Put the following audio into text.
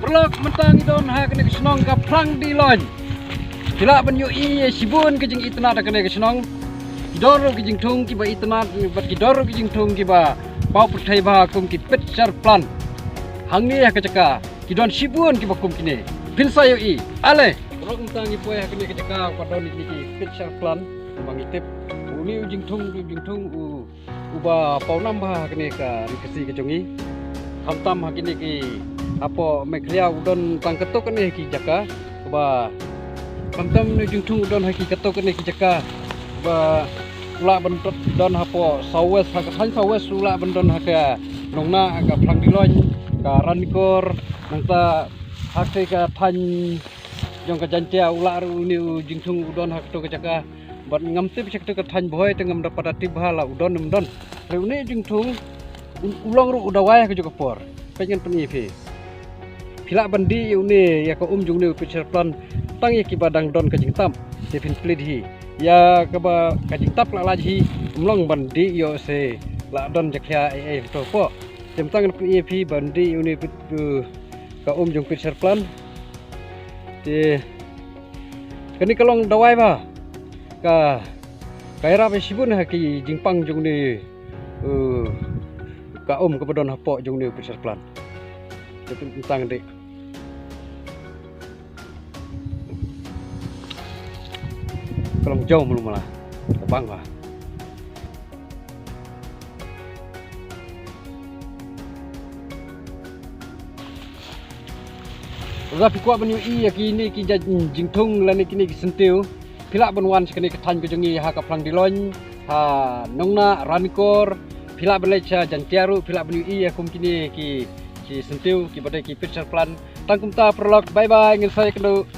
perlok mentang idon ha kena kesenong ka phalangdiloin. Kila ban yu I sibun ke jing itna da kena kesenong. Idoro ke jing thung ki ba itna bat ki doro ke jing thung ki ba pau puthai ba kum ki pet sar plan. Hang ni ha kecaka ki don sibun ki ba kum kini. Pin sa yu I. Ale perlok mentang I poe ha kena kecaka pa don ni ki pet sar plan bang itip. Uni ujing thung uba pau nambah kene ka rikasi ke jongi. Hamtam hakini ki apa meghalaya udon tang ketok kene ki jaka ba hamtam ni jungtung udon haki ketok kene ki jaka ba ula bentot don hapo sawes hak than sawes ula bendon haka Nongnah ka phalangdiloin ka ranikor nangta hakse ka than jong ka jantia ula ru ni jungtung udon hak to ka jaka bat ngamtip sekto ka than boy tengam dapat atibhala udon mendon reuni jungtung ulang ru udawai ke juga por pengen penifi pila bandi uni ya ko jung ni picture plan tang ya ki badang don ka jingtam defin split hi ya ka ba ka jingtap la laji umlong bandi yo se la don jakya to po temtang penifi bandi uni ka jung picture plan ti kani kalong dawai ba ka kaira be sibun ha ki jingpang jung ni ka kepadon hapok jung ni picture plan tentang dek kalau jauh belum malah terbang lah tapi kuat banyu I kini ki jingtung lani kini ki syntiew pila banwan sekali ketan ke jungi ha ka phalangdiloin ha Nongnah ranikor pila beleca jantiaru pila banyu I akum kini ki syntiew ki badai ki picture plan tangkum ta prolog bye bye ngin saya kendo